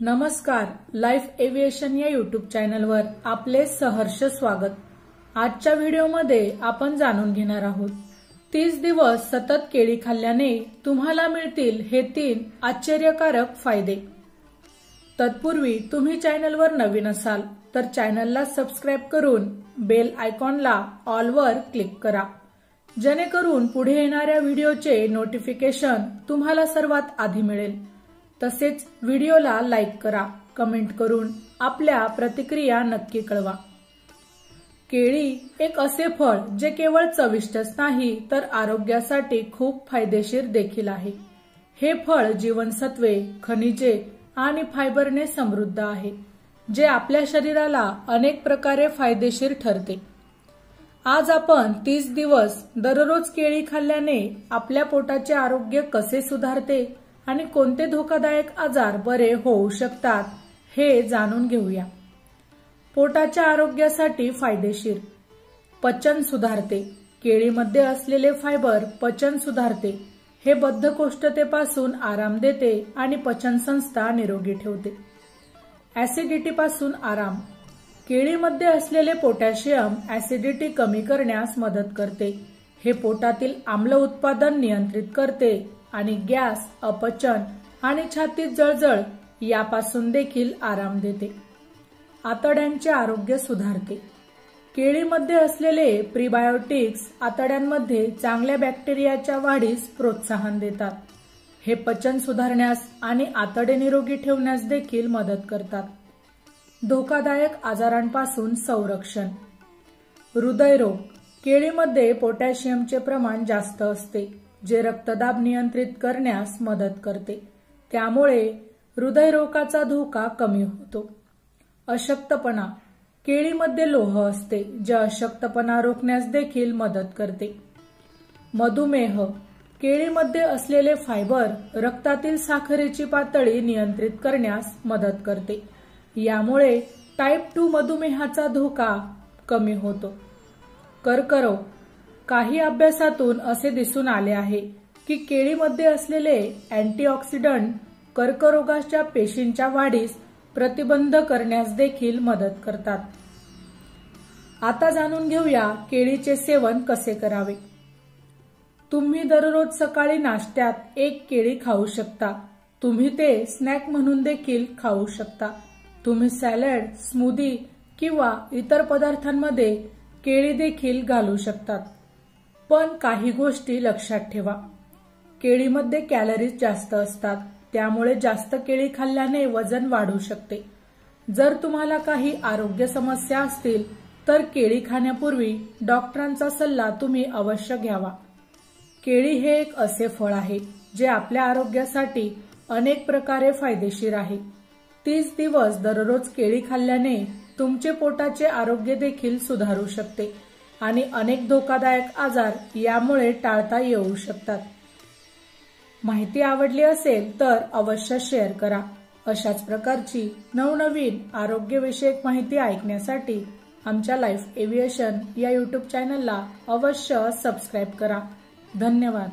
नमस्कार, life aviation या YouTube चॅनलवर आपले सहर्ष स्वागत। आजच्या व्हिडिओमध्ये आपण जाणून घेणार आहोत 30 दिवस सतत केळी खाल्ल्याने तुम्हाला मिळतील हे 3 आश्चर्यकारक फायदे। तत्पूर्वी तुम्ही चॅनलवर नवीन असाल तर चॅनलला सबस्क्राइब करून बेल आयकॉनला ऑल वर क्लिक करा, जेणेकरून पुढे येणाऱ्या व्हिडिओचे नोटिफिकेशन तुम्हाला सर्वात आधी मिळेल। तसेच व्हिडिओला लाईक करा, कमेंट करून आपल्या प्रतिक्रिया नक्की कळवा। केळी एक असे फळ जे केवळ चविष्टच नाही तर आरोग्यासाठी खूप फायदेशीर देखील आहे। हे फळ जीवनसत्वे, खनिजे आणि फायबरने समृद्ध आहे, जे आपल्या शरीराला अनेक प्रकारे फायदेशीर ठरते। आज आपण 30 दिवस दररोज केळी खाल्ल्याने आपल्या पोटाचे आरोग्य कसे सुधारते आणि कोणते धोकादायक आजार बरे होऊ शकतात हे जाणून घेऊया। पोटाच्या आरोग्यासाठी फायदेशीर। पचन सुधारते। केळीमध्ये असलेले फायबर पचन सुधारते। हे बद्धकोष्ठतेपासून आराम देते आणि पचनसंस्था निरोगी ठेवते। ऍसिडिटी पासून आराम। केळीमध्ये असलेले पोटॅशियम ऍसिडिटी कमी करण्यास मदत करते। हे पोटातील आम्ल उत्पादन नियंत्रित करते आणि गॅस, अपचन आणि छातीत जळजळ यापासून देखील आराम देते। आतड्यांचे आरोग्य सुधारते। केळीमध्ये असलेले प्रीबायोटिक्स आतड्यांमध्ये चांगल्या बॅक्टेरियाच्या वाढीस प्रोत्साहन देतात। हे पचन सुधारण्यास आणि आतडे निरोगी ठेवण्यास देखील मदत करतात। धोकादायक आजारांपासून संरक्षण। हृदयरोग। केळीमध्ये पोटॅशियमचे प्रमाण जास्त असते, जे रक्तदाब नियंत्रित करण्यास मदत करते, त्यामुळे हृदयरोगाचा धोका कमी होतो। अशक्तपणा। केळीमध्ये लोह असते, जे अशक्तपणा रोखण्यास देखील मदत करते। मधुमेह। केळीमध्ये असलेले फायबर रक्तातील साखरेची पातळी नियंत्रित करण्यास मदत करते, यामुळे टाइप 2 मधुमेहाचा धोका कमी होतो। कर्करोग। काही अभ्यासातून असे दिसून आले आहे की केळीमध्ये असलेले अँटीऑक्सिडंट कर्करोगाच्या पेशींच्या वाढीस प्रतिबंध करण्यास देखील मदत करतात। आता जाणून घेऊया केळीचे सेवन कसे करावे। तुम्ही दररोज सकाळी नाश्त्यात 1 केळी खाऊ शकता। तुम्ही ते स्नॅक म्हणून देखील खाऊ शकता। तुम्ही सॅलड, स्मूदी किंवा इतर पदार्थांमध्ये केळी देखील घालू शकतात। पण काही गोष्टी लक्षात ठेवा। केळीमध्ये कॅलरीज जास्त असतात, त्यामुळे जास्त केळी खाल्ल्याने वजन वाढू शकते। जर तुम्हाला काही आरोग्य समस्या असतील तर केळी खाण्यापूर्वी डॉक्टरांचा सल्ला तुम्ही अवश्य घ्यावा। केळी हे एक असे फळ आहे जे आपल्या आरोग्यासाठी अनेक प्रकारे फायदेशीर आहे। 30 दिवस दररोज केळी खाल्ल्याने तुमचे पोटाचे आरोग्य देखील सुधारू शकते आणि अनेक धोकादायक आजार यामुळे टाळता येऊ शकतात। माहिती आवडली असेल तर अवश्य शेअर करा। अशाच प्रकारची नवनवीन आरोग्यविषयक माहिती ऐकण्यासाठी आमच्या लाईफ एव्हिएशन या यूट्यूब चॅनलला अवश्य सबस्क्राइब करा। धन्यवाद।